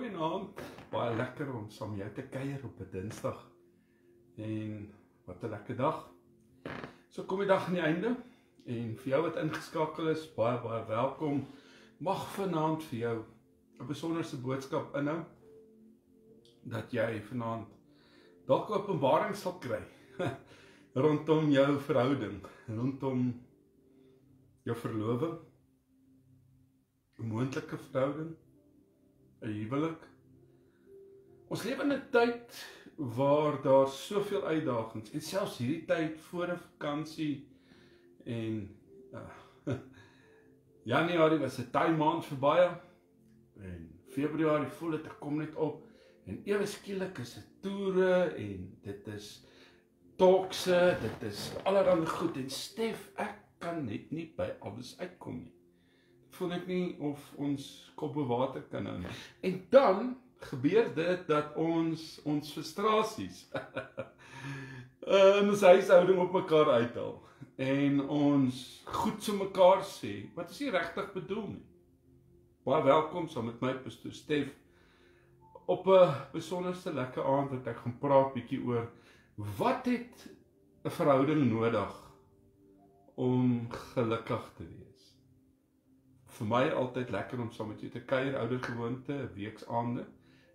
Goeienaand, baie lekker om saam met jou te kuier op 'n Dinsdag. En wat 'n lekker dag. So kom die dag aan die einde en vir jou wat ingeskakel is, baie welkom. Mag vanaand vir jou 'n besonderse boodskap inhou dat jy vanaand dalk 'n openbaring sal kry rondom jou verhouding, rondom jou verloving, 'n moontlike verhouding, 'n huwelik. Ons leef in 'n tyd waar daar soveel uitdagings en selfs hierdie tyd voor 'n vakansie en Januarie was 'n taai maand vir baie en Februarie voel dit kom net op en ewe skielik is dit toere en dit is talkse, dit is allerhande goed en Stef, ek kan net nie by alles uitkom nie. Voel net nie of ons kop bo water kan hou nie. En dan gebeur dit dat ons frustrasies in ons huishouding op mekaar uithaal en ons goed so mekaar sê, wat is nie regtig bedoel nie. Baie welkom saam met my pastoor Stef op 'n besonderse lekker aand wat ek gaan praat bietjie oor wat het 'n verhouding nodig om gelukkig te wees. Vir my altyd lekker om saam met jou te kuier, oudergewoonte, weeksaande,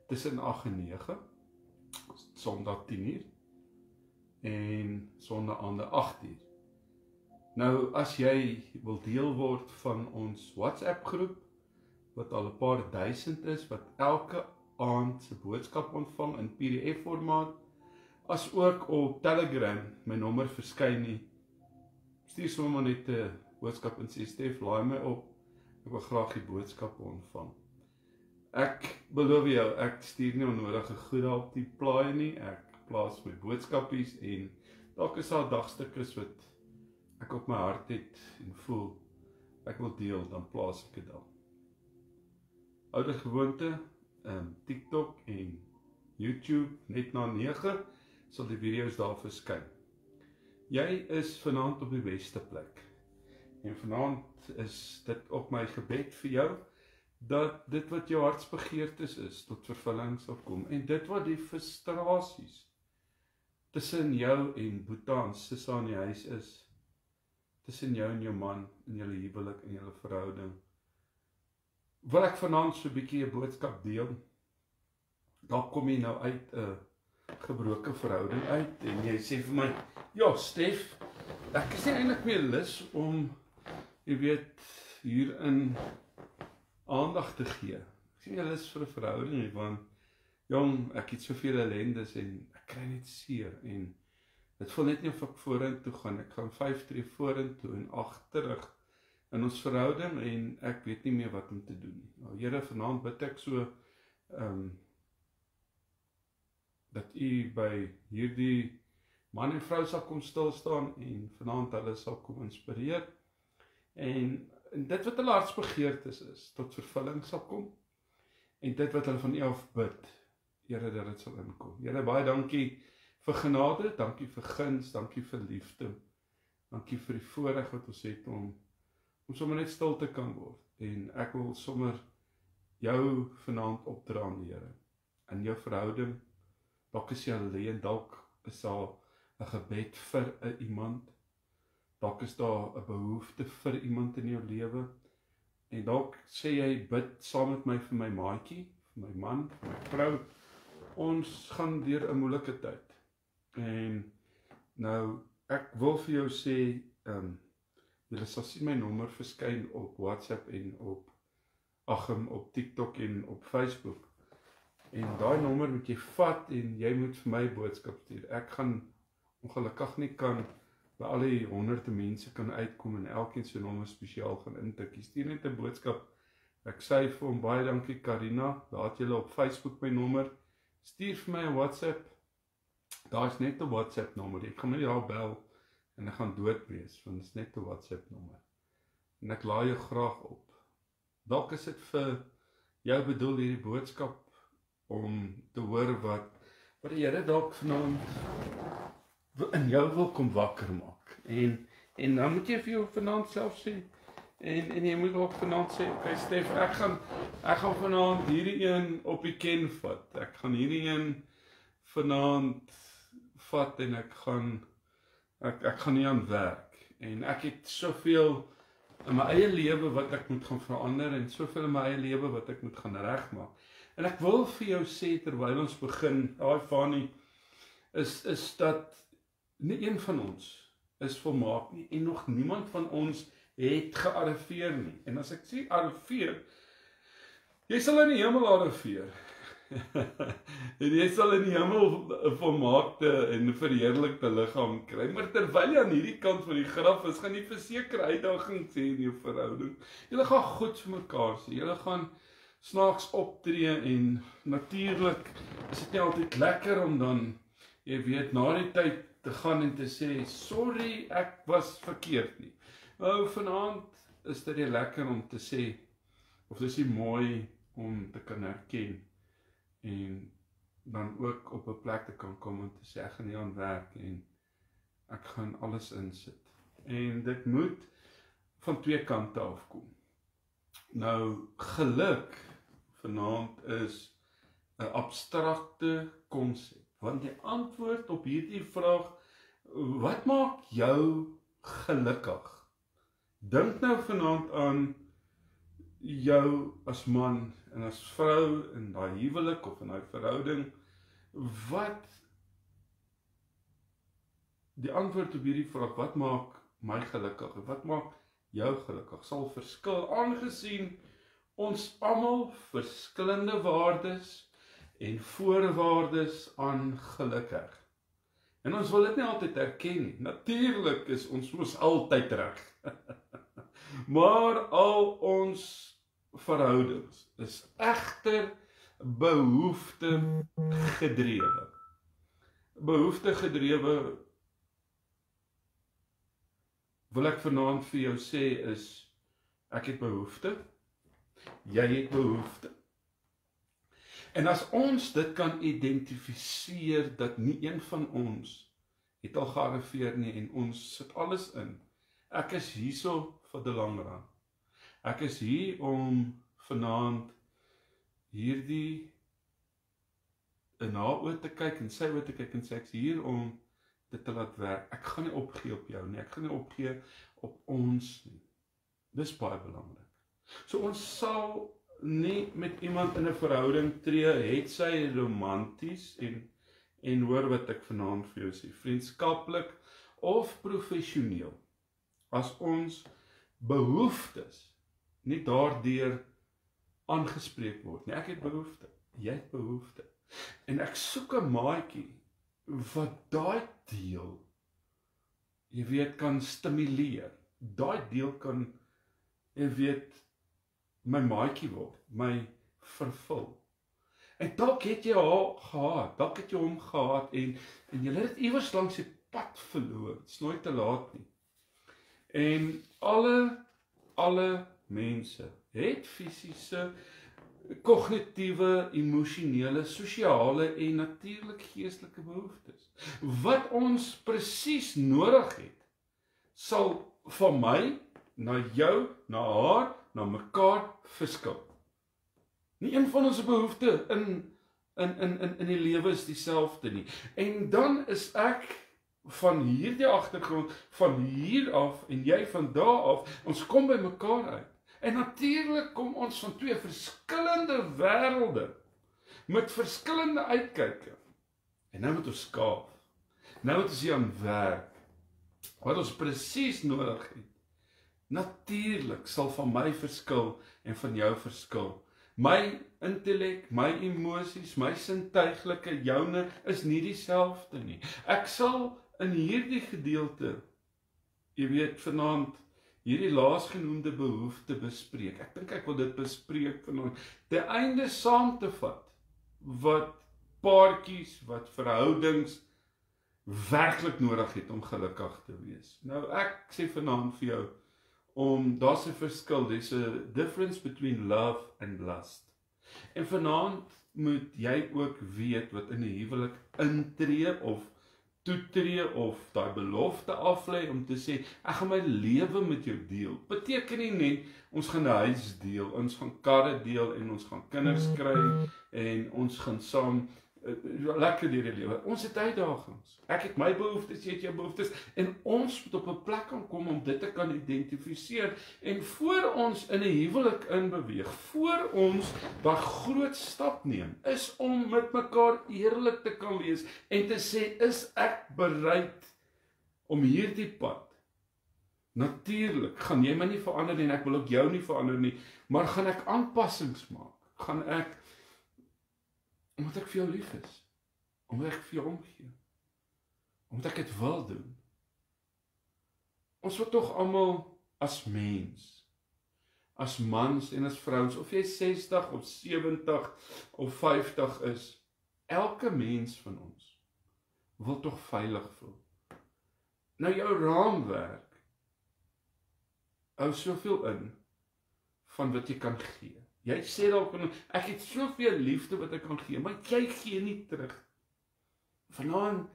tussen 8 en 9, Sondag 10:00 en Sondaande 8:00. Nou, as jy wil deel word van ons WhatsApp groep, wat al 'n paar duisend is, wat elke aand se boodskap ontvang in PDF formaat, as ook op Telegram, my nommer verskyn nie, stuur sommer net 'n boodskap en sê, Stef, laai my op, ek wil graag die boodskap ontvang. Ek beloof jou, ek stuur nie onnodige goed op die plaai nie, ek plaas my boodskapies en dalk is daar dagstukkes wat ek op my hart het en voel, ek wil deel, dan plaas ek dit daar. Oudergewoonte, TikTok en YouTube, net na 9, sal die video's daar verskyn. Jy is vanaand op die beste plek. En vanaand is dit ook my gebed vir jou, dat dit wat jou hartsbegeertes is, tot vervulling sal kom. En dit wat die frustrasies tussen jou en Boeta en Sissa in die huis is, tussen jou en jou man, in julle huwelik, in julle verhouding, wil ek vanaand so 'n bietjie 'n boodskap deel. Daar kom jy nou uit 'n gebroke verhouding uit, en jy sê vir my, ja Stef, ek is nie eintlik meer lus om, jy weet, hierin aandag te gee. Ek sien jy lus vir 'n verhouding nie, want jong, ek het soveel ellendes en ek kry net seer en dit voel net nie of ek vorentoe gaan. Ek gaan 5 tree vorentoe en agterig in ons verhouding en ek weet nie meer wat om te doen nie. Nou Here, vanaand bid ek so dat U by hierdie man en vrou sal kom stil staan en vanaand hulle sal kom inspireer en dit wat hulle hartsbegeertes is, tot vervulling sal kom en dit wat hulle van U af bid, Here, dat dit sal inkom. Here, baie dankie vir genade, dankie vir guns, dankie vir liefde, dankie vir die voorreg wat ons het om sommer net stil te kan word en ek wil sommer jou vanaand opdra, Here, in jou verhouding. Dalk is jy alleen, dalk is daar 'n gebed vir 'n iemand, dalk is daar 'n behoefte vir iemand in jou lewe, en dalk sê jy, bid saam met my vir my maatjie, vir my man, vir my vrou, ons gaan deur 'n moeilike tyd, en nou, ek wil vir jou sê, julle sal sien my nommer verskyn op WhatsApp en op TikTok en op Facebook, en daai nommer moet jy vat en jy moet vir my boodskap stuur. Ek gaan ongelukkig nie kan by al die honderde mense kan uitkom en elkeen se nommer spesiaal gaan intik. Jy stuur net 'n boodskap. Ek sê vir hom, baie dankie Karina, daar het julle op Facebook my nommer. Stuur vir my 'n WhatsApp. Daar is net 'n WhatsApp nommer. Ek gaan nie daar bel en ek gaan dood wees, want dit is net 'n WhatsApp nommer. En ek laai jou graag op. Dalk is dit vir jou bedoel hierdie boodskap om te hoor wat die Here dalk vanaand in jou wil kom wakker maak. En dan moet jy vir jou vanaand self sê, En jy moet ook vanaand sê, okay Stef, ek gaan vanaand hierdie een op die ken vat. Ek gaan hierdie een vanaand vat en ek gaan nie aan werk. En ek het soveel in my eie lewe wat ek moet gaan verander en soveel in my eie lewe wat ek moet gaan regmaak. En ek wil vir jou sê terwyl ons begin, Fani, is dat nie een van ons is volmaak nie en nog niemand van ons het gearriveer nie. En as ek sê arriveer, jy sal in die hemel arriveer. En jy sal in die hemel 'n volmaakte en verheerlikte liggaam kry. Maar terwyl jy aan hierdie kant van die graf is, gaan jy verseker uitdagings hê in jou verhouding. Julle gaan goed vir mekaar sê. Julle gaan snaaks optree en natuurlik is dit nie altyd lekker om dan, jy weet, na die tyd te gaan en te sê, sorry, ek was verkeerd nie. Nou, vanaand is dit lekker om te sê, of dis mooi om te kan herken, en dan ook op 'n plek te kan kom en te sê, ek gaan nie aan werk, en ek gaan alles insit. En dit moet van twee kante afkom. Nou, geluk vanaand is 'n abstrakte konsep, want die antwoord op hierdie vraag, wat maak jou gelukkig? Dink nou vanaand aan jou as man en as vrou in daai huwelik of in daai verhouding, wat die antwoord op hierdie vraag, wat maak my gelukkig? Wat maak jou gelukkig? Sal verskil aangesien ons almal verskillende waardes en voorwaardes aan geluk heg. En ons wil dit nie altyd erken nie. Natuurlik is ons mos altyd reg. Maar al ons verhoudings is egter behoefte gedrewe. Behoefte gedrewe, wil ek vanaand vir jou sê is, ek het behoefte, jy het behoefte. En as ons dit kan identifiseer, dat nie een van ons het al gearriveer nie, en ons sit alles in. Ek is hierso vir die lang run. Ek is hier om vanaand hierdie na oor te kyk en sy oor te kyk en sê, ek is hier om dit te laat werk. Ek gaan nie opgee op jou nie, ek gaan nie opgee op ons nie. Dis baie belangrik. So ons sal nie met iemand in 'n verhouding tree, het sy romanties en hoor wat ek vanaand vir jou sê, vriendskaplik of professioneel, as ons behoeftes nie daardeur aangespreek word nie. Ek het behoefte, jy het behoefte, en ek soek 'n maatjie wat daai deel, jy weet, kan stimuleer, daai deel kan, jy weet, my maatjie word, my vervul. En dalk het jy haar gehad, dalk het jy hom gehad, en jy het dit iewers langs die pad verloor, het is nooit te laat nie. En alle mense het fisiese, kognitiewe, emosionele, sosiale en natuurlik geestelike behoeftes. Wat ons presies nodig het, sal van my, na jou, na haar, na mekaar verskil. Nie een van ons behoefte in die lewe is dieselfde nie. En dan is ek van hierdie agtergrond, van hier af en jy van daar af, ons kom by mekaar uit. En natuurlik kom ons van twee verskillende wêrelde met verskillende uitkyke. En nou moet ons skaaf. Nou moet ons hier aan werk. Wat ons presies nodig het. Natuurlik sal van my verskil en van jou verskil. My intellek, my emosies, my sintuiglike, joune is nie dieselfde nie. Ek sal in hierdie gedeelte, jy weet, vanaand hierdie laasgenoemde behoefte bespreek. Ek dink ek wil dit bespreek vanaand, ten einde saam te vat wat paartjies, wat verhoudings werklik nodig het om gelukkig te wees. Nou ek sê vanaand vir jou, daar's 'n verskil, there's a difference between love and lust. En vanaand moet jy ook weet wat in 'n huwelik intree of toetree of daai belofte aflê om te sê, ek gaan my lewe met jou deel. Beteken nie net, ons gaan 'n huis deel, ons gaan karre deel en ons gaan kinders kry en ons gaan saam lekker deur die lewe. Ons het uitdagings. Ek het my behoeftes, jy het jou behoeftes en ons moet op 'n plek kan kom om dit te kan identifiseer en voor ons in 'n huwelik inbeweeg, voor ons daai groot stap neem, is om met mekaar eerlik te kan wees en te sê, is ek bereid om hierdie pad? Natuurlik, gaan jy my nie verander nie en ek wil ook jou nie verander nie, maar gaan ek aanpassings maak? Gaan ek omdat ek vir jou lief is, omdat ek vir jou omgee, omdat ek dit wil doen. Ons word tog almal as mens, as mans en as vrouens, of jy 60 of 70 of 50 is, elke mens van ons wil tog veilig voel. Nou jou raamwerk hou soveel in van wat jy kan gee. Jy sê dalk, ek het soveel liefde wat ek kan gee, maar jy gee nie terug. Vanaand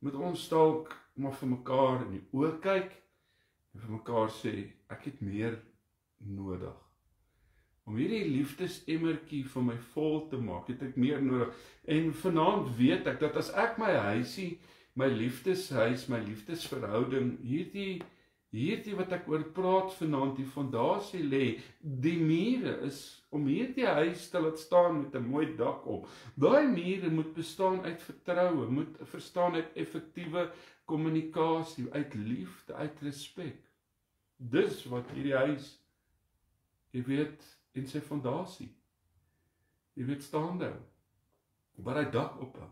moet ons dalk maar vir mekaar in die oë kyk en vir mekaar sê, ek het meer nodig. Om hierdie liefdesemmertjie van my vol te maak, het ek meer nodig. En vanaand weet ek dat as ek my huisie, my liefdeshuis, my liefdesverhouding, hierdie wat ek oor praat vanaand, die fondasie lê, die mure is om hierdie huis te laat staan met 'n mooi dak op. Daai mure moet bestaan uit vertroue, moet verstaan uit effektiewe kommunikasie, uit liefde, uit respek. Dis wat hierdie huis, jy weet, en sy fondasie, jy weet, staande hou, wat hy dak ophou.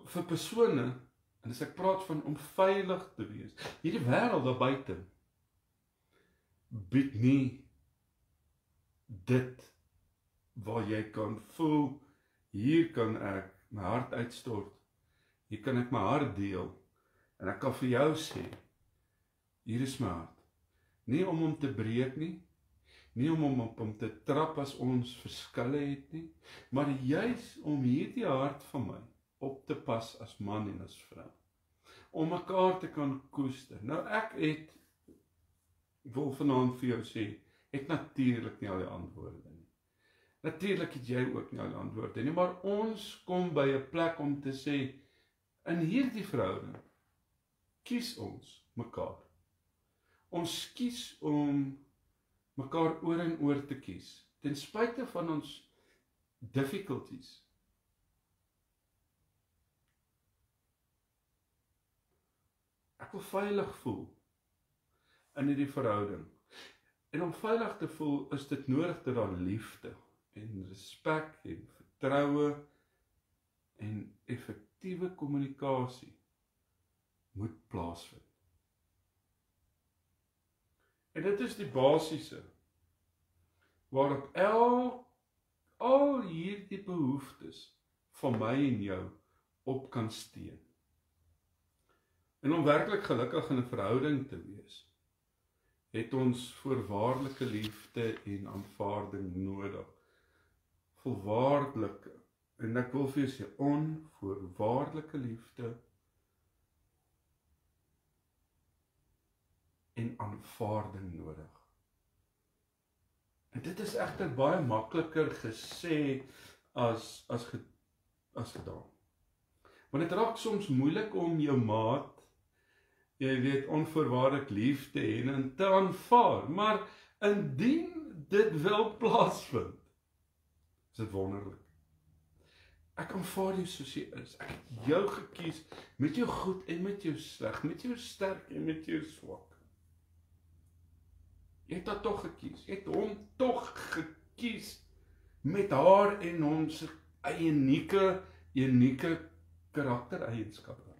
Vir persone, en as ek praat van om veilig te wees, hierdie wêreld daar buite bied nie dit waar jy kan voel, hier kan ek my hart uitstort, hier kan ek my hart deel, en ek kan vir jou sê, hier is my hart. Nie om hom te breek nie, nie om hom op hom te trap as ons verskille het nie, maar juis om hierdie hart van my op te pas as man en as vrou. Om mekaar te kan koester. Nou ek wil vanaand vir jou sê, ek natuurlik nie al die antwoorde nie. Natuurlik het jy ook nie al die antwoorde nie, maar ons kom by 'n plek om te sê, in hierdie verhouding, kies ons mekaar. Ons kies om mekaar oor en oor te kies, ten spyte van ons difficulties. Ek wil veilig voel in hierdie verhouding. En om veilig te voel, is dit nodig dat daar liefde en respek en vertroue en effektiewe kommunikasie moet plaasvind. En dit is die basiese waarop al hierdie behoeftes van my en jou op kan steun. En om werklik gelukkig in 'n verhouding te wees, het ons voorwaardelike liefde en aanvaarding nodig. Volwaardelike, en ek wil vir jou sê, onvoorwaardelike liefde en aanvaarding nodig. En dit is egter baie makliker gesê as gedaan. Want dit raak soms moeilik om jou maat, jy weet, onvoorwaardelik lief te hê en te aanvaar, maar indien dit wel plaasvind, is dit wonderlik. Ek aanvaar jou soos jy is. Ek het jou gekies met jou goed en met jou sleg, met jou sterk en met jou swak. Jy het dat tog gekies. Jy het hom tog gekies met haar en hom se unieke karaktereienskappe.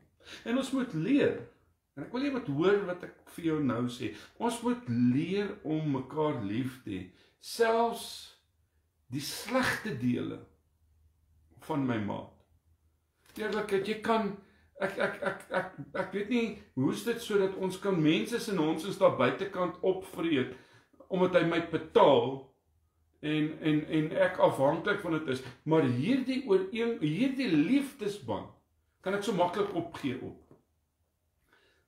En ons moet leer. En ek wil jy moet hoor wat ek vir jou nou sê. Ons moet leer om mekaar lief te hê. Selfs die slegte dele van my maat. Eerlikheid, jy kan, ek weet nie, hoe is dit so dat ons kan mense en ons is daar buitekant opvreed, omdat hy my betaal, en ek afhanklik van dit is, maar hierdie liefdesband, Kan ek so maklik opgee op?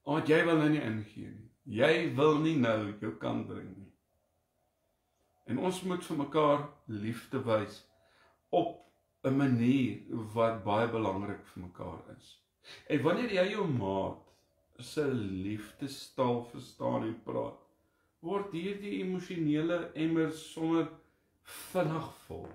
Want jy wil nou nie ingee nie. Jy wil nie nou jou kant bring nie. En ons moet vir mekaar liefde wys op 'n manier wat baie belangrik vir mekaar is. En wanneer jy jou maat se liefdestaal verstaan en praat, word hierdie emosionele emmer sommer vinnig vol.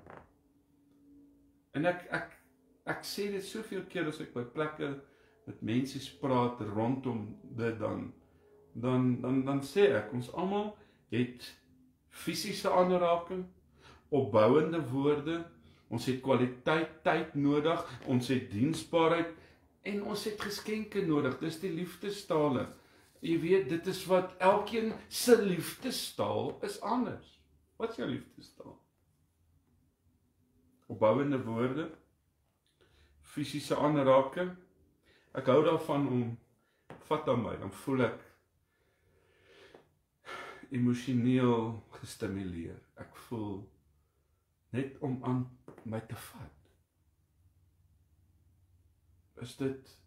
En ek sê dit soveel keer as ek by plekke met mense praat rondom dit dan sê ek, ons almal het fisiese aanraking, opbouende woorde, ons het kwaliteit tyd nodig, ons het diensbaarheid en ons het geskenke nodig. Dis die liefdestale. Jy weet, dit is wat elkeen se liefdestaal is anders. Wat is jou liefdestaal? Opbouende woorde, fisiese aanraking. Ek hou daarvan om, vat aan my, dan voel ek emosioneel gestimuleer. Ek voel net om aan my te vat. Is dit,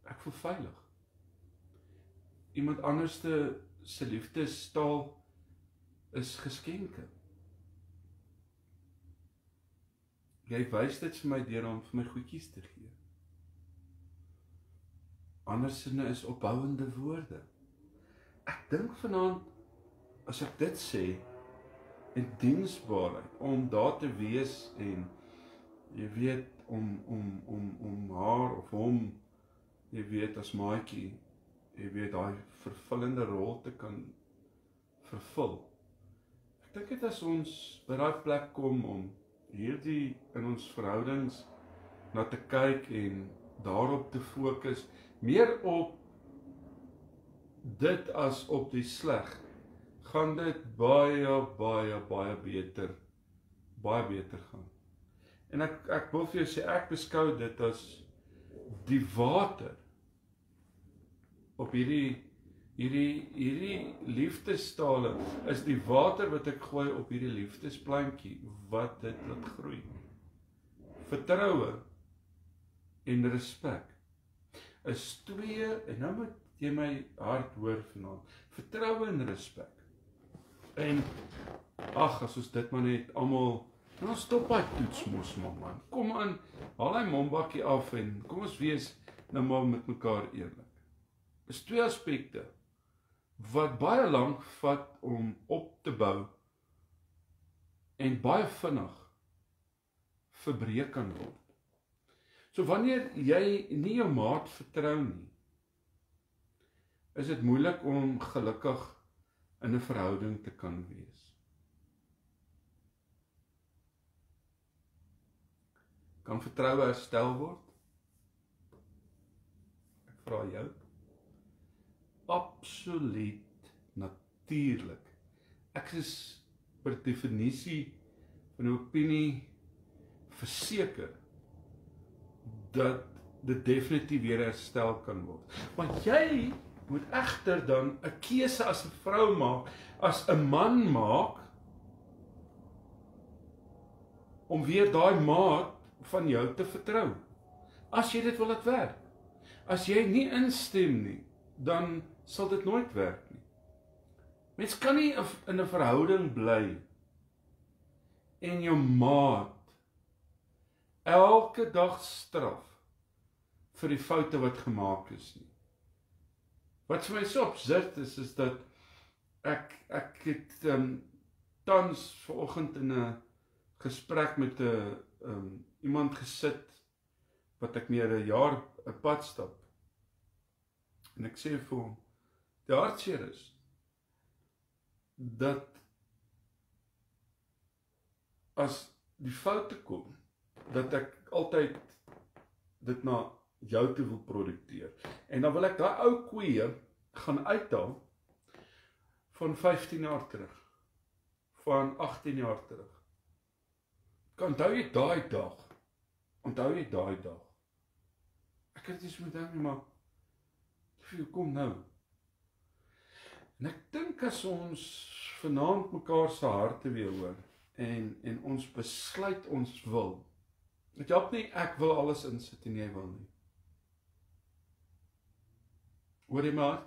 ek voel veilig. Iemand anderste se liefdestaal is geskenke. Jy wys dit vir my deur om vir my goedjies te gee. Andersinne is opbouende woorde. Ek dink vanaand, as ek dit sê, en diensbaarheid, om daar te wees en, jy weet, om haar of hom, jy weet, as maatjie, jy weet, daai vervullende rol te kan vervul. Ek dink dit as ons by daai plek kom om hierdie in ons verhoudings na te kyk en daarop te fokus, meer op dit as op die sleg, gaan dit baie beter gaan. En ek wil vir jou sê, ek beskou dit as die water op hierdie liefdestale, is die water wat ek gooi op hierdie liefdesplantjie, wat dit laat groei. Vertroue en respek is twee, en nou moet jy my hart hoor vanaand, vertroue en respek. En, as ons dit maar net almal, nou stop hy toets mos man, kom aan, haal hy mombakkie af en kom ons wees nou maar met mekaar eerlik. Is twee aspekte wat baie lank vat om op te bou en baie vinnig verbreek kan word. So wanneer jy nie jou maat vertrou nie, is dit moeilik om gelukkig in 'n verhouding te kan wees. Kan vertroue herstel word? Ek vra jou. Absoluut natuurlik. Ek is per definisie van 'n opinie verseker dat dit definitief weer herstel kan word. Maar jy moet egter dan 'n keuse as 'n vrou maak, as 'n man maak, om weer daai maat van jou te vertrou. As jy dit wil laat werk. As jy nie instem nie, dan sal dit nooit werk nie. Mens kan nie in 'n verhouding bly en jou maat elke dag straf vir die foute wat gemaak is nie. Wat vir my so absurd is dat ek het tans vanoggend in 'n gesprek met iemand gesit wat ek meer 'n jaar 'n pad stap. En ek sê vir hom, die hartseer is dat as die foute kom, dat ek altyd dit na jou toe wil projekteer. En dan wil ek daai ou koeie gaan uithaal van 15 jaar terug, van 18 jaar terug. Onthou jy daai dag? Onthou jy daai dag? Ek het iets met hom, maar kom nou. En ek dink as ons vanaand mekaar se harte weer hoor en ons besluit ons wil Dit help nie, ek wil alles insit en jy wil nie. Hoor jy maar?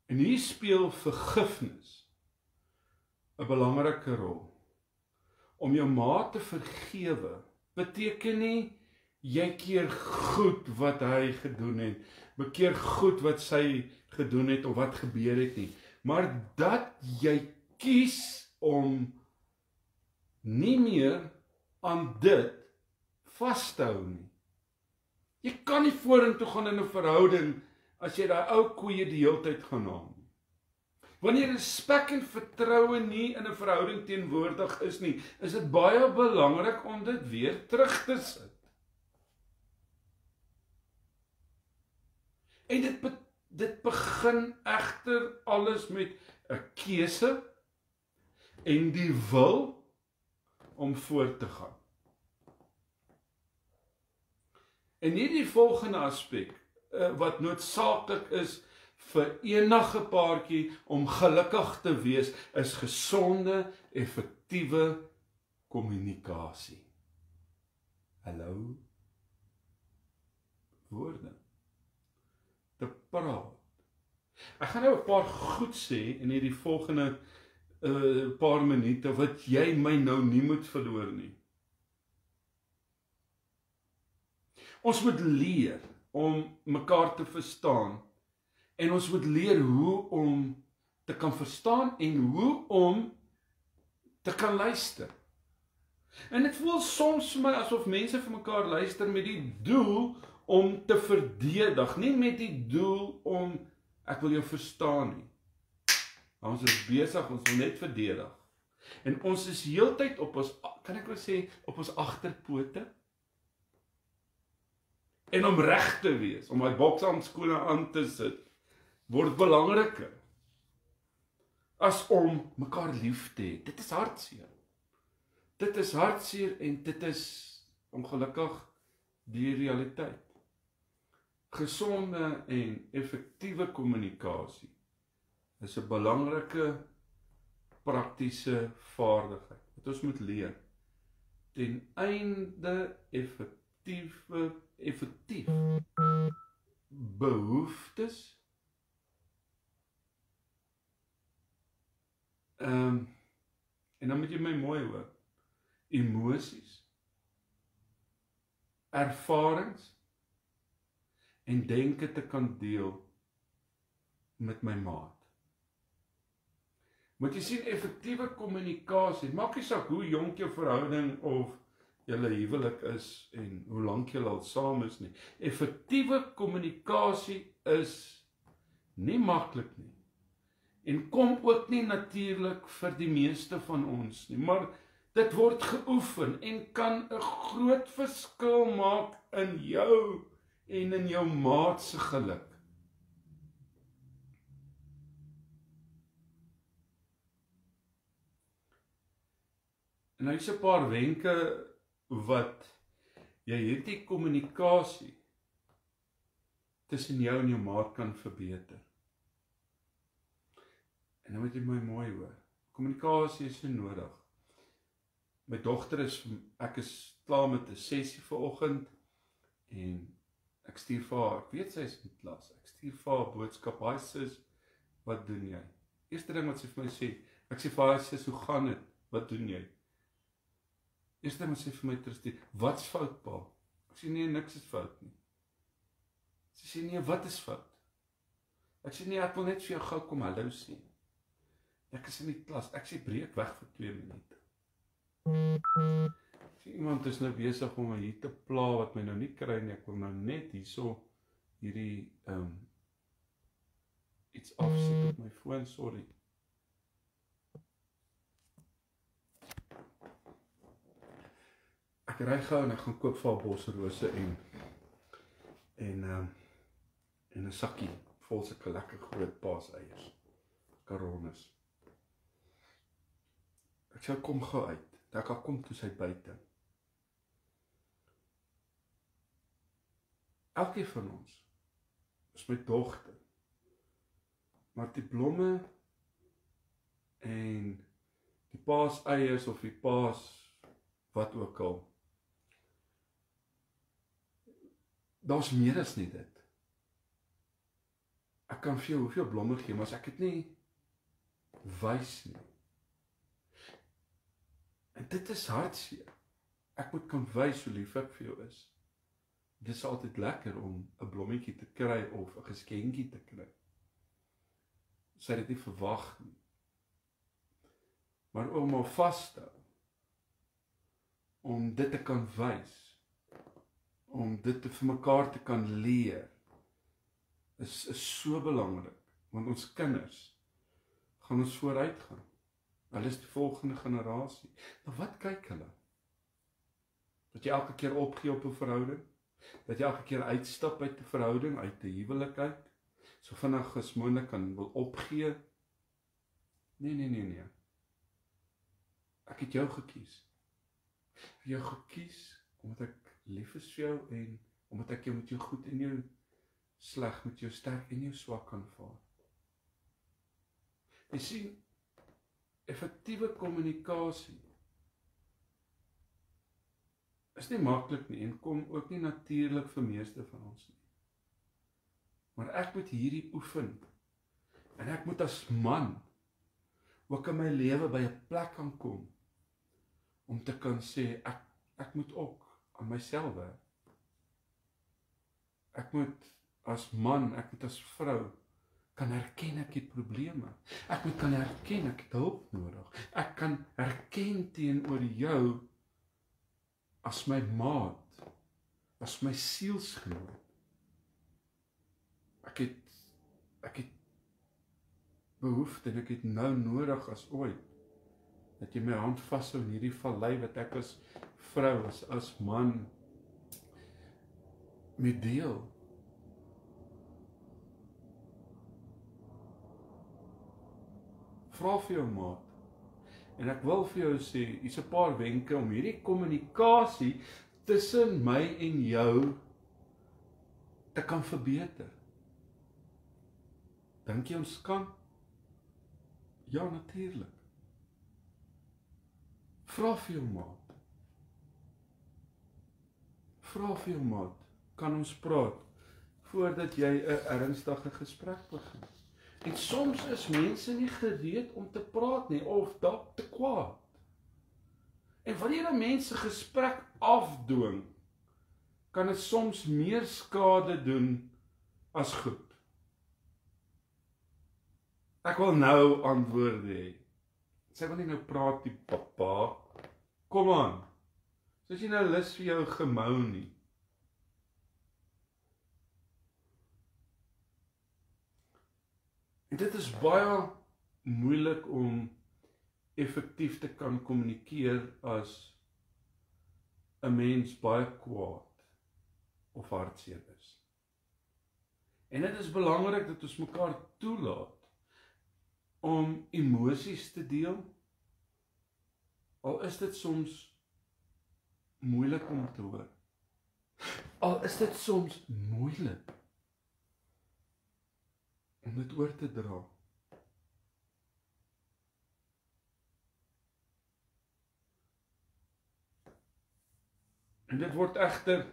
En hier speel vergifnis 'n belangrike rol. Om jou maat te vergewe, beteken nie, jy keer goed wat hy gedoen het, bekeer goed wat sy gedoen het, of wat gebeur het nie, maar dat jy kies om nie meer aan dit vas te hou nie. Jy kan nie vorentoe gaan in 'n verhouding, as jy daai ou koeie die hele tyd gaan haal nie. Wanneer respek en vertroue nie in 'n verhouding teenwoordig is nie, is dit baie belangrik om dit weer terug te sit. En dit begin egter alles met 'n keuse en die wil om voort te gaan. En hierdie volgende aspek, wat noodsaaklik is vir enige paartjie om gelukkig te wees, is gesonde, effektiewe kommunikasie. Hallo? Woorde. Te praat. Ek gaan nou 'n paar goed sê in hierdie volgende paar minute wat jy my nou nie moet verloor nie. Ons moet leer om mekaar te verstaan en ons moet leer hoe om te kan verstaan en hoe om te kan luister. En dit voel soms vir my asof mense vir mekaar luister met die doel om te verdedig, nie met die doel om ek wil jou verstaan nie. Ons is besig, ons wil net verdedig. En ons is heeltyd op ons, kan ek wel sê, op ons agterpote. En om reg te wees, om my bokshandskoene aan te sit, word belangriker as om mekaar lief te hê. Dit is hartseer. Dit is hartseer en dit is ongelukkig die realiteit. Gesonde en effektiewe kommunikasie is 'n belangrike praktiese vaardigheid wat ons moet leer ten einde effektief behoeftes en dan moet jy my mooi hoor, emosies, ervarings en denke te kan deel met my maat. Moet jy sien, effektiewe kommunikasie, maak nie saak hoe jonk jou verhouding of julle huwelik is en hoe lank julle al saam is nie. Effektiewe kommunikasie is nie maklik nie. En kom ook nie natuurlik vir die meeste van ons nie, maar dit word geoefen en kan 'n groot verskil maak in jou en in jou maat se geluk. En nou is 'n paar wenke wat jy hierdie kommunikasie tussen jou en jou maat kan verbeter. En nou moet jy my mooi hoor. Kommunikasie is so nodig. My dogter ek is klaar met 'n sessie vanoggend en ek stuur vir haar, ek weet sy is in klas, ek stuur vir haar boodskap, "Haai sis, wat doen jy?" Eerste ding wat sy vir my sê, ek sê vir haar, "Sis, hoe gaan dit? Wat doen jy?" Eerste ding wat sy vir my terugstuur, "Wat's fout, pa?" Ek sê, "Nee, niks is fout nie." Sy sê, "Nee, wat is fout?" Ek sê, "Nee, ek wil net vir jou gou kom hallo sê. Ek is in die klas." Ek sê, "Breek weg vir 2 minute." Iemand is nou besig om my hier te pla wat my nou nie kry nie. Ek wil nou net hierso hierdie iets afsit op my foon, sorry. Ek ry gou en ek gaan koop vir haar bosrose en 'n sakkie vol sulke lekker groot paaseiers, karonnes. Ek sê, "Kom gou uit." Dat ek kom toe sy buite. Elkeen van ons is my dogter, maar die blomme en die paaseiers of die paas wat ook al. Daar's meer as nie dit. Ek kan vir jou hoeveel blomme gee, maar as ek dit nie wys nie. En dit is hartseer. Ek moet kan wys hoe lief ek vir jou is. Dit is altyd lekker om 'n blommetjie te kry of 'n geskenkie te kry. Sy het dit nie verwag nie. Maar om al vas te hou, om dit te kan wys, om dit vir mekaar te kan leer, is so belangrik, want ons kinders gaan ons vooruit gaan. Hulle is die volgende generasie. Nou wat kyk hulle? Dat jy elke keer opgee op 'n verhouding? Dat jy elke keer uitstap uit 'n verhouding, uit 'n huwelik uit? So vinnig as moontlik kan wil opgee? Nee. Ek het jou gekies. Ek het jou gekies omdat ek lief is vir jou en omdat ek jou met jou goed en jou sleg, met jou sterk en jou swak kan vaar. Jy sien, effektiewe kommunikasie is nie maklik nie en kom ook nie natuurlik vir meeste van ons nie. Maar ek moet hierdie oefen en ek moet as man ook in my lewe by 'n plek kan kom om te kan sê ek moet ook aan myself werk. Ek moet as man, ek moet as vrou kan herken ek het probleme. Ek moet kan herken ek het hulp nodig. Ek kan herken teenoor jou as my maat, as my sielsgenoot. Ek het behoefte en ek het nou nodig as ooit dat jy my hand vashou in hierdie vallei wat ek as vrou, as man met deel. Vra vir jou maat. En ek wil vir jou sê, hier's 'n paar wenke om hierdie kommunikasie tussen my en jou te kan verbeter. Dink jy ons kan? Ja, natuurlik. Vra vir jou maat. Vra vir jou maat, kan ons praat voordat jy 'n ernstige gesprek begin? En soms is mense nie gereed om te praat nie, of dalk te kwaad. En wanneer 'n mens 'n gesprek afdwing, kan dit soms meer skade doen as goed. Ek wil nou antwoorde hê. Sy wil nie nou praat die papa. Kom aan. Soos jy nou lus vir jou gemou nie. En dit is baie moeilik om effektief te kan kommunikeer as 'n mens baie kwaad of hartseer is. En dit is belangrik dat ons mekaar toelaat om emosies te deel, al is dit soms moeilik om te hoor. Al is dit soms moeilik om dit oor te dra. En dit word egter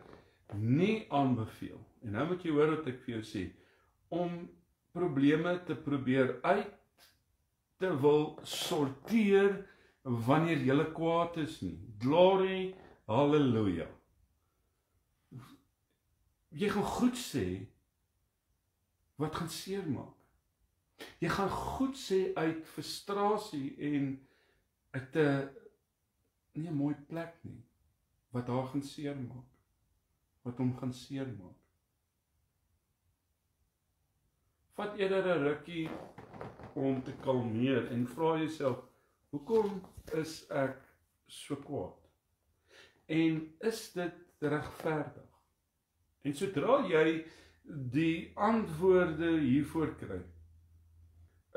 nie aanbeveel. En nou moet jy hoor wat ek vir jou sê, om probleme te probeer uit te wil sorteer wanneer jy kwaad is nie. Glory, halleluja. Jy gaan goed sê wat gaan seermaak. Jy gaan goed sê uit frustrasie en uit 'n mooi plek nie, wat haar gaan seermaak, wat hom gaan seermaak. Vat eerder 'n rukkie om te kalmeer en vra jouself, hoekom is ek so kwaad? En is dit regverdig? En sodra jy die antwoorde hiervoor kry,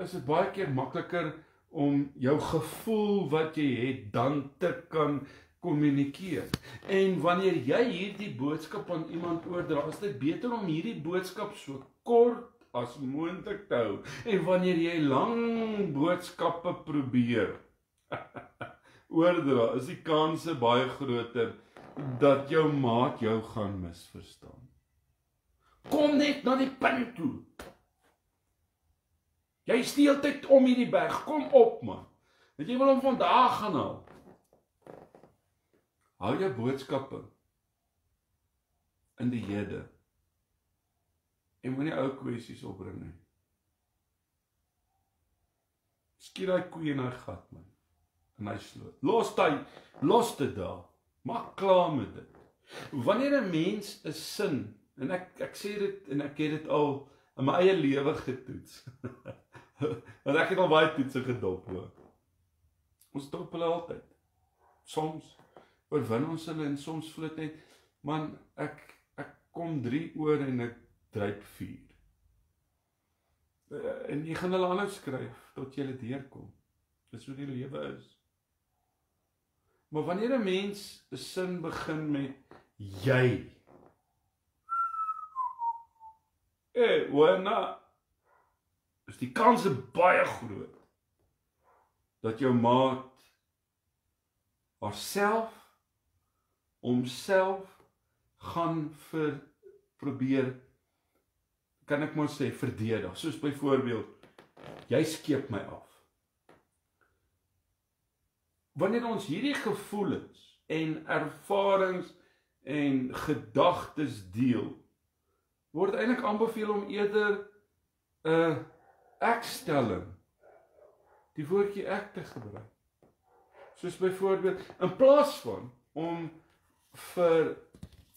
is dit baie keer makliker om jou gevoel wat jy het dan te kan kommunikeer. En wanneer jy hierdie boodskap aan iemand oordra, is dit beter om hierdie boodskap so kort as moontlik te hou. En wanneer jy lang boodskappe probeer oordra, is die kanse baie groter dat jou maat jou gaan misverstaan. Kom net na die punt toe. Jy is die hele tyd om hierdie berg, kom op man. Dat jy wil hom vandag gaan haal. Hou jou boodskappe in die hede. En moenie ou kwessies opbring nie. Skiet daai koei in hy gat man. En hy sloot. Los dit daar. Maak klaar met dit. Wanneer 'n mens 'n sin, en ek sê dit en ek het dit al in my eie lewe getoets. Want ek het al baie toetse gedop ook. Ons dop hulle altyd. Soms oorwin ons hulle en soms voel dit net, man, ek kom 3 oor en ek dryp 4. En jy gaan hulle aanhou skryf tot jy dit deurkom. Dis hoe die lewe is. Maar wanneer 'n mens 'n sin begin met jy. Wanneer is die kans baie groot dat jou maat homself gaan probeer, kan ek maar sê, verdedig. Soos byvoorbeeld, jy skeep my af. Wanneer ons hierdie gevoelens en ervarings en gedagtes deel, word eintlik aanbeveel om eerder 'n ekstelling, die woordjie ek te gebruik. Soos byvoorbeeld, in plaas van om vir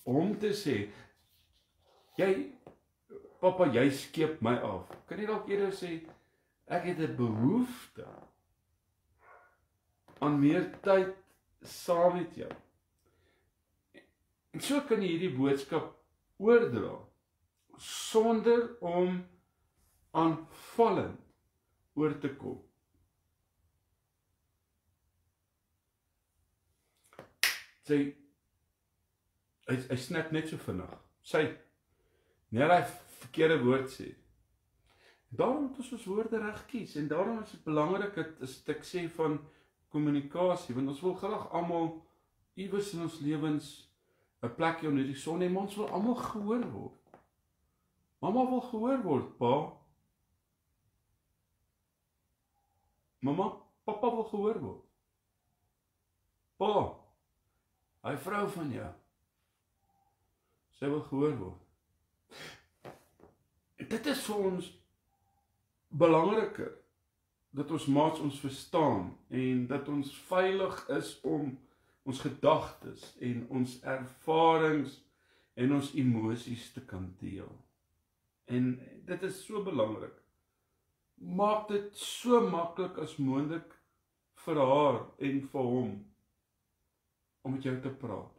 hom te sê, papa, jy skeep my af. Kan jy dalk eerder sê, ek het 'n behoefte aan meer tyd saam met jou. En so kan jy hierdie boodskap oordra, sonder om aanvallend oor te kom. Hy snap net so vinnig. Nee, hy verkeerde woord sê. Daarom moet ons woorde reg kies, en daarom is dit belangrik dat ek sê van kommunikasie, want ons wil graag almal iewers in ons lewens 'n plekjie onder die son hê, maar ons wil almal gehoor word. Mamma wil gehoor word, pa. Papa wil gehoor word. Pa, hy vrou van jou, sy wil gehoor word. Dit is vir ons belangriker, dat ons maats ons verstaan, en dat ons veilig is om ons gedagtes en ons ervarings en ons emosies te kan deel. En dit is so belangrik. Maak dit so maklik as moontlik vir haar en vir hom om met jou te praat.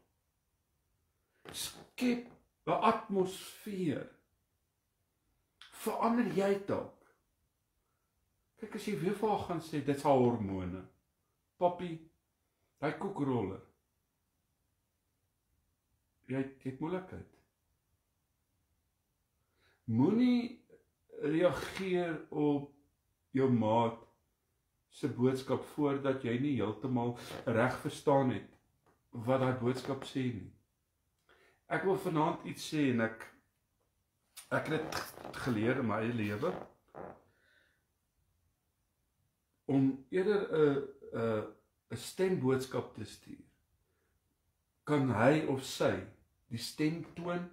Skep 'n atmosfeer. Verander jy dalk. Kyk, as jy weer vir haar gaan sê, dit is haar hormone. Papi, hy koekroller. Jy het moeilikheid. Moenie reageer op jou maat se boodskap voordat jy nie heeltemal reg verstaan het wat daai boodskap sê nie. Ek wil vanaand iets sê, en ek het dit geleer in my eie lewe, om eerder 'n stemboodskap te stuur. Kan hy of sy die stemtoon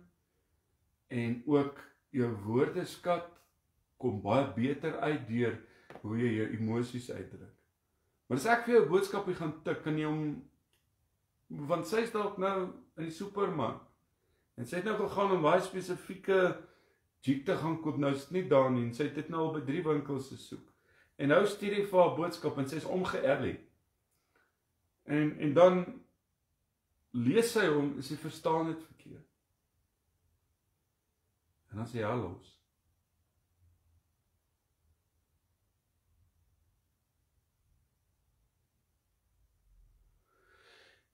en ook jou woordeskat kom baie beter uit deur hoe jy jou emosies uitdruk. Maar as ek vir jou 'n boodskapie gaan tik, kan jy hom, want sy is dalk nou in die supermark, en sy het nou gegaan om baie spesifieke jeep te gaan koop, nou is dit nie daar nie, en sy het dit nou al by 3 winkels gesoek. En nou stuur hy vir haar boodskap, en sy is omgeërlie. En dan lees sy hom, en sy verstaan dit verkeerd. En dan sê hy halloos.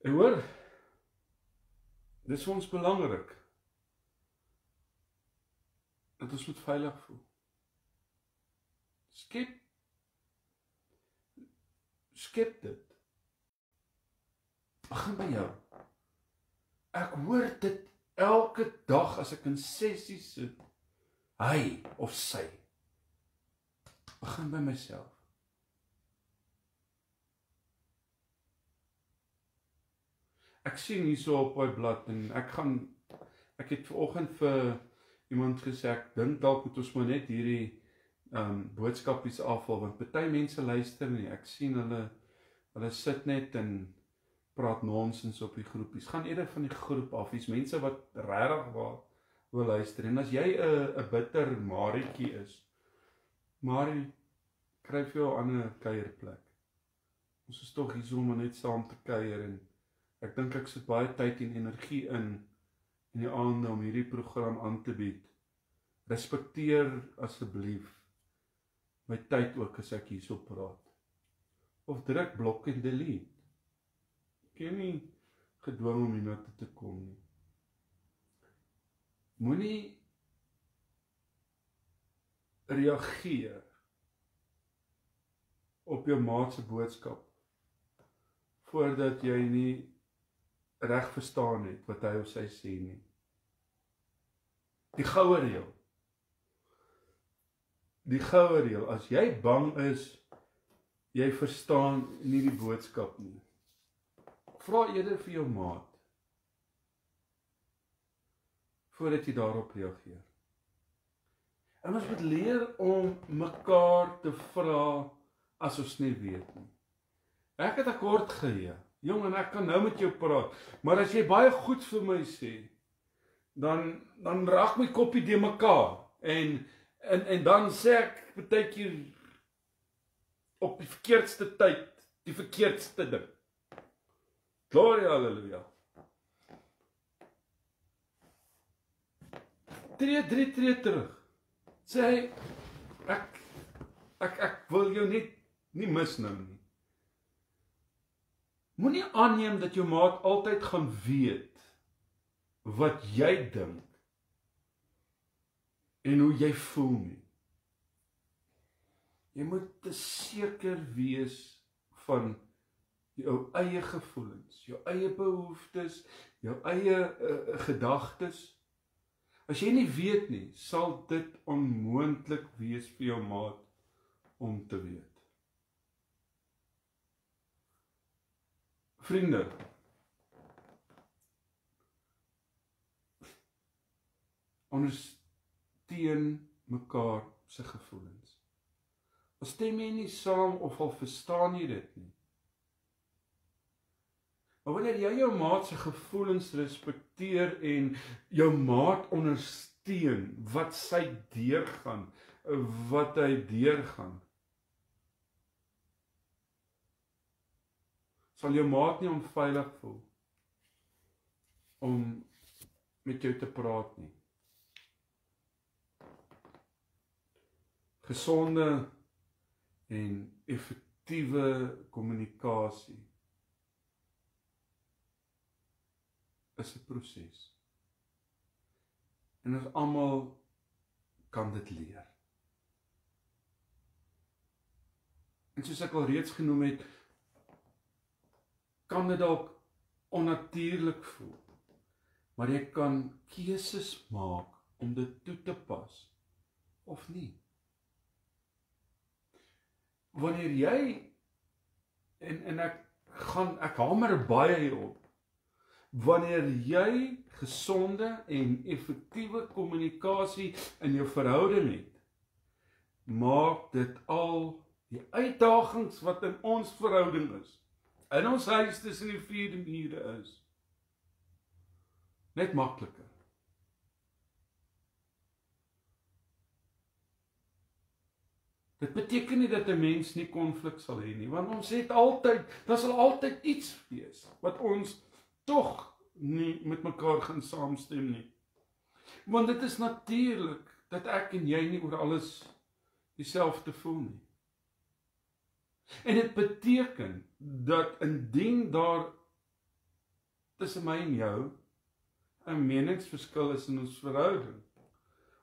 En hoor, dit is vir ons belangrik, dat ons moet veilig voel. Skep skep dit. Begin by jou. Ek hoor dit elke dag as ek in sessies sit. Hy of sy. Begin by myself. Ek sien hierso op my blad en ek het vanoggend vir iemand gesê, ek dink dalk moet ons maar net hierdie boodskapies afval, want party mense luister nie. Ek sien hulle sit net en praat nonsens op die groepies. Gaan eerder van die groep af. Hier's mense wat regtig wil luister. En as jy 'n bitter Marietjie is, Marie, kry vir jou 'n ander kuierplek. Ons is tog hier om net saam te kuier en ek dink ek sit baie tyd en energie in die aande om hierdie program aan te bied. Respekteer asseblief my tyd ook as ek hierso praat. Of druk blok en delete. Ek is nie gedwing om hiernatoe te kom nie. Moenie reageer op jou maat se boodskap voordat jy nie reg verstaan het wat hy of sy sê nie. Die goue reël. Die goue reël, as jy bang is, jy verstaan nie die boodskap nie. Vra eerder vir jou maat, voordat jy daarop reageer. En ons moet leer om mekaar te vra, as ons nie weet nie. Ek het 'n kort geheue, jong, en ek kan nou met jou praat, maar as jy baie goed vir my sê, dan raak my koppie de mekaar, en dan sê ek partykeer op die verkeerdste tyd, die verkeerdste ding. Gloria, halleluja. Tree terug. Sê hy, ek wil jou net nie mis nou nie. Moenie aanneem dat jou maat altyd gaan weet wat jy dink en hoe jy voel nie. Jy moet te seker wees van jou eie gevoelens, jou eie behoeftes, jou eie gedagtes. As jy nie weet nie, sal dit onmoontlik wees vir jou maat om te weet. Vriende, ondersteun mekaar se gevoelens. Al stem jy nie saam of al verstaan jy dit nie. Maar wanneer jy jou maat se gevoelens respekteer en jou maat ondersteun wat sy deurgaan, wat hy deurgaan, sal jou maat nie onveilig voel om met jou te praat nie. Gesonde en effektiewe kommunikasie is 'n proses. En ons almal kan dit leer. En soos ek al reeds genoem het, kan dit dalk onnatuurlik voel, maar jy kan keuses maak om dit toe te pas of nie. Wanneer jy, en ek hamer baie hierop, wanneer jy gesonde en effektiewe kommunikasie in jou verhouding het, maak dit al die uitdagings wat in ons verhouding is, in ons huis tussen die vier mure is, net makliker. Dit beteken nie dat 'n mens nie konflik sal hê nie, want ons het altyd, daar sal altyd iets wees wat ons tog nie met mekaar gaan saamstem nie. Want dit is natuurlik dat ek en jy nie oor alles dieselfde voel nie. En dit beteken dat indien daar tussen my en jou 'n meningsverskil is in ons verhouding,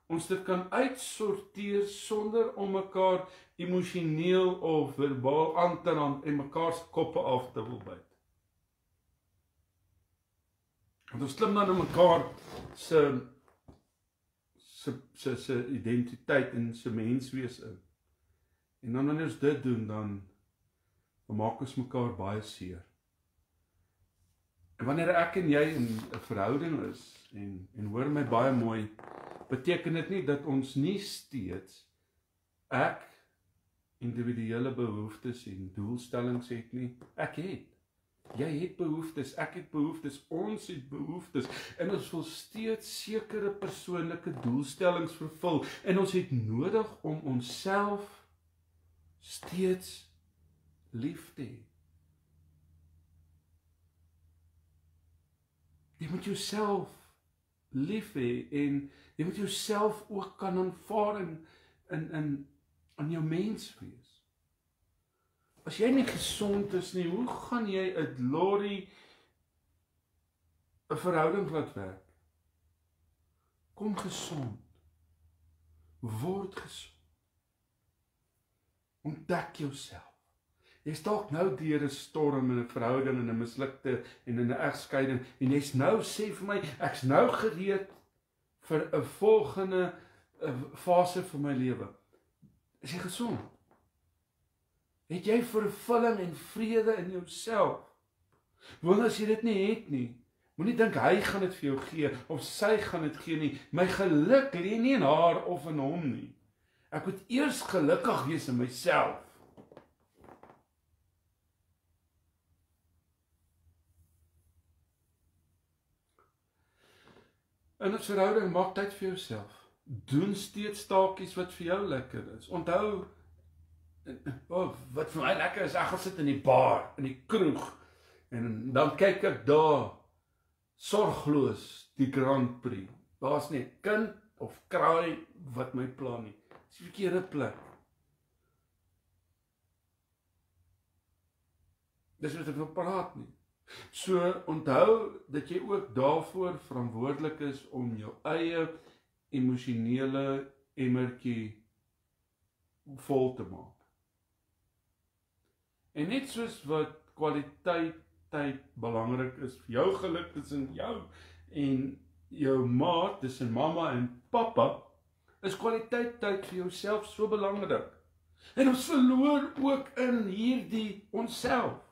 ons dit kan uitsorteer sonder om mekaar emosioneel of verbaal aan te rand en mekaar se koppe af te wil byt. Want ons klim dan in mekaar se identiteit en se menswees in. En dan wanneer ons dit doen, dan maak ons mekaar baie seer. En wanneer ek en jy in 'n verhouding is, en hoor my baie mooi, beteken dit nie dat ons nie steeds ek individuele behoeftes en doelstellings het nie. Ek het. Jy het behoeftes, ek het behoeftes, ons het behoeftes, en ons wil steeds sekere persoonlike doelstellings vervul, en ons het nodig om onsself steeds lief te hê. Jy moet jouself lief hê, en jy moet jouself ook kan aanvaar in jou mens wees. As jy nie gesond is nie, hoe gaan jy 'n glory 'n verhouding laat werk? Kom gesond. Word gesond. Ontdek jouself. Jy's dalk nou deur 'n storm in 'n verhouding en 'n mislukte en in 'n egskeiding, en jy's nou sê vir my, ek's nou gereed vir 'n volgende fase van my lewe. Is jy gesond? Het jy vervulling en vrede in jouself? Want as jy dit nie het nie, moenie dink hy gaan dit vir jou gee, of sy gaan dit gee nie. My geluk lê nie in haar of in hom nie. Ek moet eers gelukkig wees in myself. In 'n verhouding, maak tyd vir jouself. Doen steeds taakies wat vir jou lekker is. Onthou, wat vir my lekker is, ek gaan sit in die bar, in die kroeg, en dan kyk ek daar, sorgloos, die Grand Prix. Daar's nie 'n kind of kraai wat my pla nie. Dis 'n verkeerde plek. Dis wat ek wil praat nie. So, onthou dat jy ook daarvoor verantwoordelik is om jou eie emosionele emmertjie vol te maak. En net soos wat kwaliteit tyd belangrik is vir jou geluk tussen jou en jou maat, tussen mamma en pappa, is kwaliteit tyd vir jouself so belangrik. En ons verloor ook in hierdie onsself.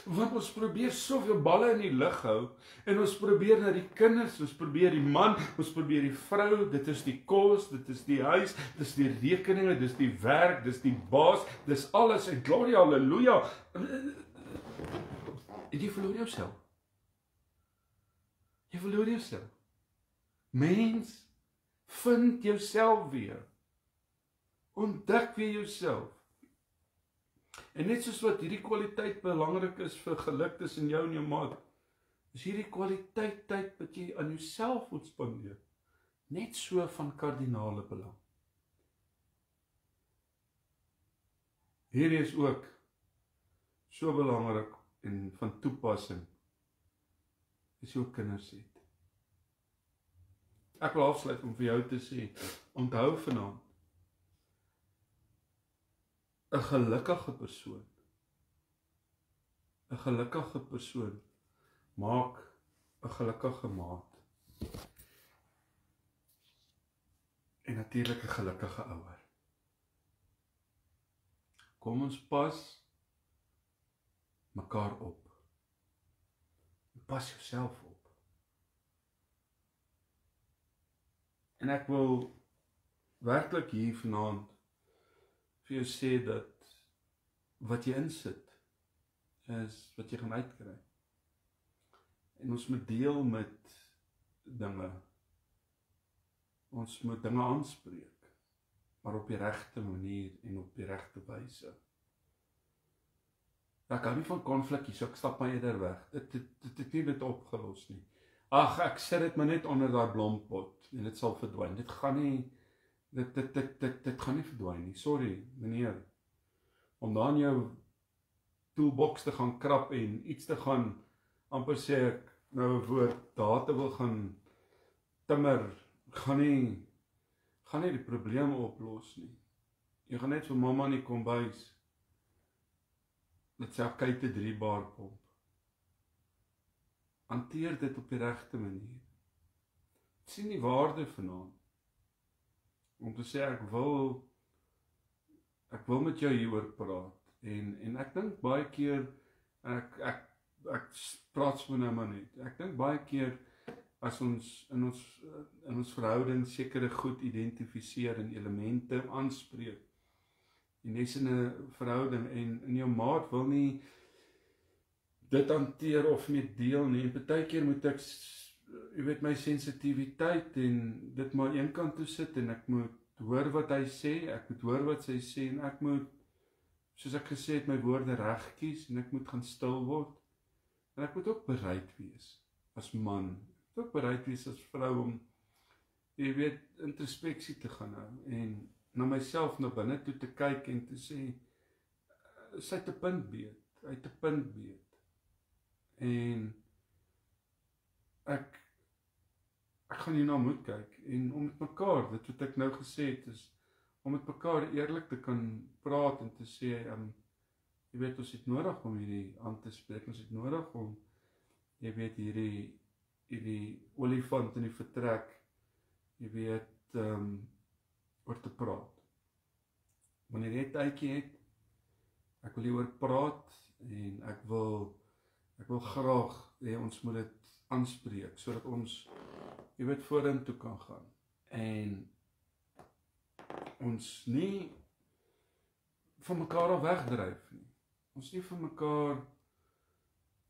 Want ons probeer soveel balle in die lug hou, en ons probeer na die kinders, ons probeer die man, ons probeer die vrou, dit is die kos, dit is die huis, dit is die rekeninge, dit is die werk, dit is die baas, dit is alles, en gloria, halleluja. En jy verloor jouself. Jy verloor jouself. Mens, vind jouself weer. Ontdek weer jouself. En net soos wat hierdie kwaliteit belangrik is vir geluk tussen jou en jou maat, is hierdie kwaliteit tyd wat jy aan jouself moet spandeer, net so van kardinale belang. Hierdie is ook so belangrik en van toepassing, as jou kinders het. Ek wil afsluit om vir jou te sê, onthou vanaand, 'n gelukkige persoon maak 'n gelukkige maat. En natuurlik 'n gelukkige ouer. Kom ons pas mekaar op. Pas jouself op. En ek wil werklik hier vanaand vir jou sê dat wat jy insit is wat jy gaan uitkry. En ons moet deel met dinge. Ons moet dinge aanspreek, maar op die regte manier en op die regte wyse. Ek hou nie van konflik hier, so ek stap maar eerder weg. Dit het nie dit opgelos nie. Ag, ek sit dit maar net onder daai blompot en dit sal verdwyn. Dit gaan nie gaan nie verdwyn nie. Sorry, meneer. Om dan jou toolbox te gaan krap en iets te gaan, amper sê ek nou 'n woord, daar te wil gaan timmer, gaan gaan nie die probleme oplos nie. Jy gaan net vir mamma in die kombuis met sy akkuite 3 bar pomp. Hanteer dit op die regte manier. Sien die waarde vanaand. Om te sê ek wil met jou hieroor praat. En ek dink baie keer, ek praat so nou maar net. Ek dink baie keer as ons in ons verhouding sekere goed identifiseer en elemente aanspreek. En jy's in 'n verhouding en jou maat wil nie dit hanteer of mee deel nie. En partykeer moet ek, jy weet, my sensitiwiteit en dit maar eenkant toe sit en ek moet hoor wat hy sê, ek moet hoor wat sy sê en ek moet, soos ek gesê het, my woorde reg kies en ek moet gaan stil word. En ek moet ook bereid wees as man, ek moet ook bereid wees as vrou om, jy weet, introspeksie te gaan hou en na myself na binne toe te kyk en te sê, sy het 'n punt beet, hy het 'n punt beet. En ek gaan hierna moet kyk en om met mekaar, dit wat ek nou gesê het, is om met mekaar eerlik te kan praat en te sê, jy weet, ons het nodig om hierdie aan te spreek, ons het nodig om, jy weet, hierdie olifant in die vertrek, jy weet, oor te praat. Wanneer jy 'n tydjie het, ek wil hieroor praat en ek wil graag hê ons moet dit aanspreek, sodat ons, jy weet, vorentoe kan gaan. En ons nie van mekaar af wegdryf nie. Ons nie van mekaar,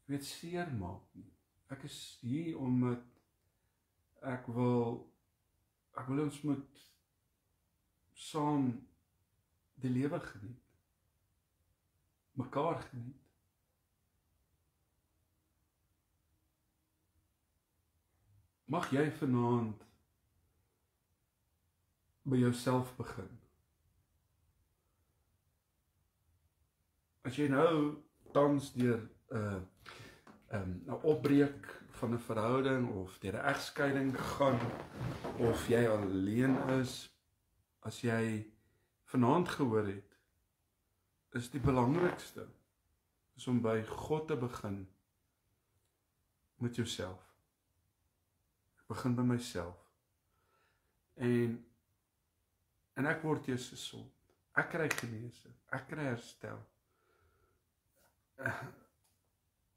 jy weet, seer maak nie. Ek is hier omdat ek wil ons moet saam die lewe geniet. Mekaar geniet. Mag jy vanaand by jouself begin. As jy nou tans deur 'n opbreek van 'n verhouding of deur 'n egskeiding gaan of jy alleen is, as jy vanaand gehoor het, is die belangrikste is om by God te begin met jouself. Ek begin by myself. En ek word eers gesond. Ek kry genesing. Ek kry herstel.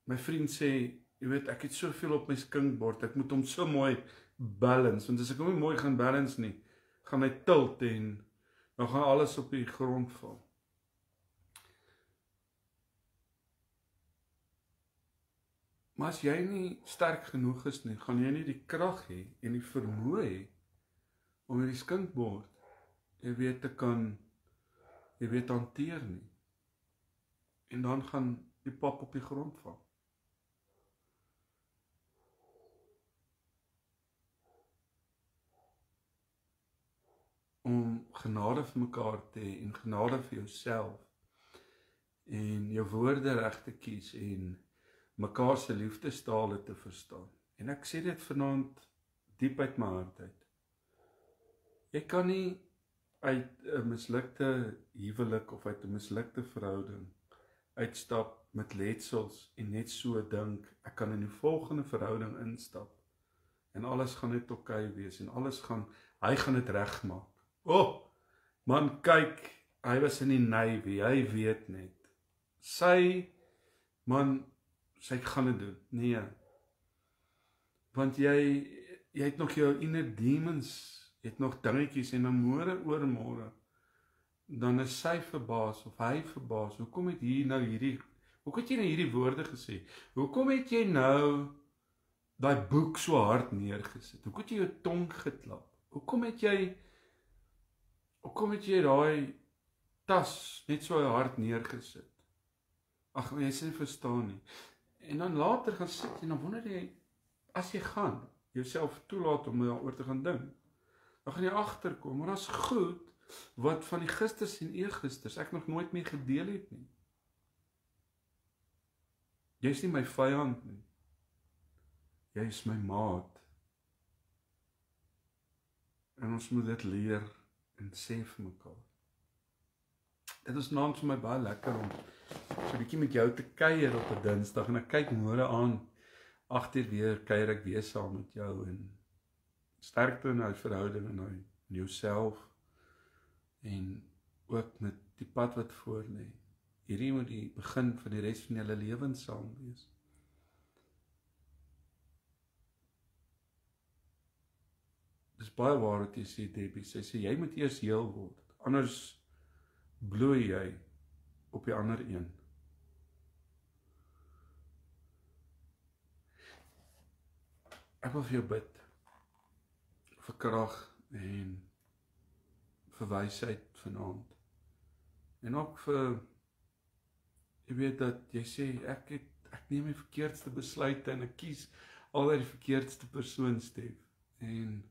My vriend sê, jy weet, ek het soveel op my skinkbord, ek moet hom so mooi balance, want as ek hom nie mooi gaan balance nie, gaan hy tilt en dan gaan alles op die grond val. Maar as jy nie sterk genoeg is nie, gaan jy nie die krag hê en die vermoë hê om hierdie skinkbord, jy weet, te kan, jy weet, hanteer nie. En dan gaan die pap op die grond val. Om genade vir mekaar te hê en genade vir jouself en jou woorde reg te kies en mekaar se liefdestale te verstaan. En ek sê dit vanaand diep uit my hart uit. Jy kan nie uit 'n mislukte huwelik of uit 'n mislukte verhouding uitstap met letsels en net so dink, ek kan in die volgende verhouding instap en alles gaan net oké wees en hy gaan dit regmaak. Man, kyk, hy was in die Navy, hy weet net. Sy gaan dit doen. Nee. Want jy het nog jou inner demons, jy het nog dingetjies en dan môre oormôre, dan is sy verbaas of hy verbaas. Hoekom het jy nou hierdie woorde gesê? Hoekom het jy nou daai boek so hard neergesit? Hoekom het jy jou tong geklap? Hoekom het jy daai tas net so hard neergesit? Ag, jy sê verstaan nie. En dan later gaan sit en dan wonder jy, as jy gaan jouself toelaat om daaroor te gaan dink, dan gaan jy agterkom, maar daar's goed wat van die gisters en eergisters ek nog nooit meer gedeel het nie. Jy is nie my vyand nie. Jy is my maat. En ons moet dit leer en sê vir mekaar. Dit is vanaand vir my baie lekker om so 'n bietjie met jou te kuier op 'n Dinsdag en ek kyk môre aan 8:00 weer kuier ek weer saam met jou en sterkte in jou verhouding en in jouself en ook met die pad wat voor lê. Hierdie moet die begin van die res van julle lewens saam wees. Dis baie waar wat jy sê, Debbie. Sy sê jy moet eers heel word. Anders bloei jy op die ander een. Ek wil vir jou bid vir krag en vir wysheid vanaand. En ook vir jy weet dat jy sê ek neem die verkeerdste besluite en ek kies altyd die verkeerdste persoon Stef. En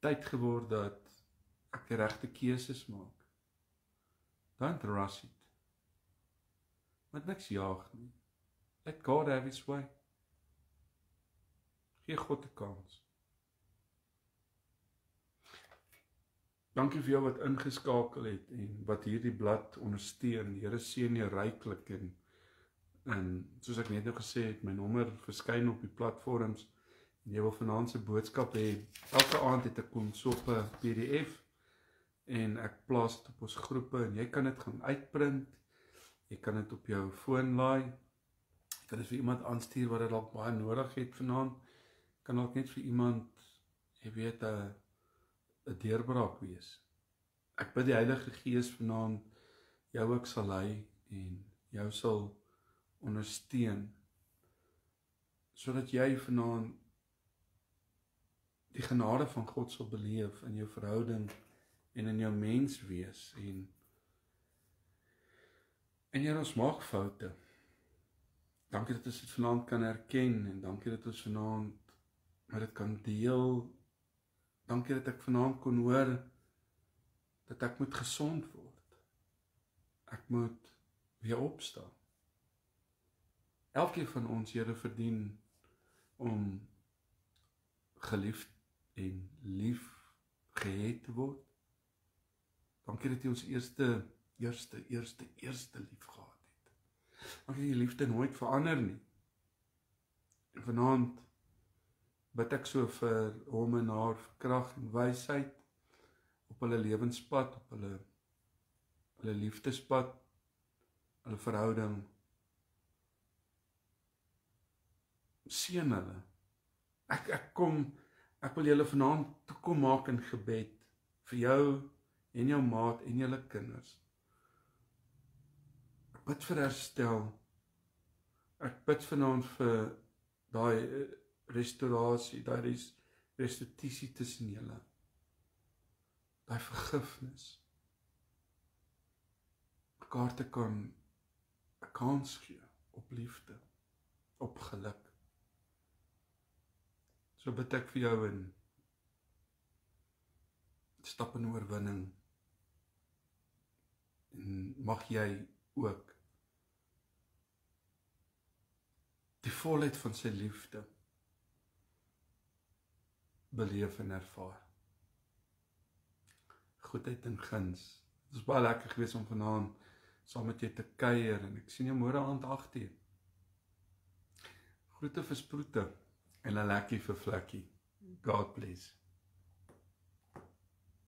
tyd geword dat ek die regte keuses maak. Don't rush it. Moet niks jaag nie. Let God have his way. Gee God 'n kans. Dankie vir jou wat ingeskakel het en wat hierdie blad ondersteun. Die Here seën jou ryklik en soos ek net nou gesê het, my nommer verskyn op die platforms en jy wil vanaand se boodskap hê. Elke aand het ek ons op 'n PDF en ek plaas dit op ons groepe en jy kan dit gaan uitprint. Jy kan dit op jou foon laai. Jy kan dit vir iemand aanstuur wat dit dalk baie nodig het vanaand. Kan dalk net vir iemand, jy weet, 'n deurbraak wees. Ek bid die Heilige Gees vanaand jou ook sal lei en jou sal ondersteun sodat jy vanaand die genade van God sal beleef in jou verhouding en in jou menswees en jy ons maak foute. Dankie dat ons dit vanaand kan erken en dankie dat ons vanaand maar dit kan deel. Dankie dat ek vanaand kon hoor dat ek moet gesond word. Ek moet weer opstaan. Elkeen van ons, Here, verdien om geliefd en lief gehet te word. Dankie dat jy ons eerste lief gehad het. Dankie dat die liefde nooit verander nie. En vanaand bid ek so vir hom en haar vir krag en wysheid op hulle lewenspad, op hulle liefdespad, hulle verhouding. Seën hulle. Ek wil julle vanaand toekom maak in gebed vir jou en jou maat en julle kinders. Ek bid vir herstel. Ek bid vanaand vir daai restaurasie, daai restituisie tussen julle. Daai vergifnis. Mekaar te kan 'n kans gee op liefde, op geluk. So bid ek vir jou in stap in oorwinning. En mag jy ook die volheid van sy liefde beleef en ervaar. Goedheid en guns. Het is baie lekker gewees om vanaand saam met jou te kuier en ek sien jou môre aand 8:00. Groete vir sproete en 'n lekkie vir vlekkie. God bless.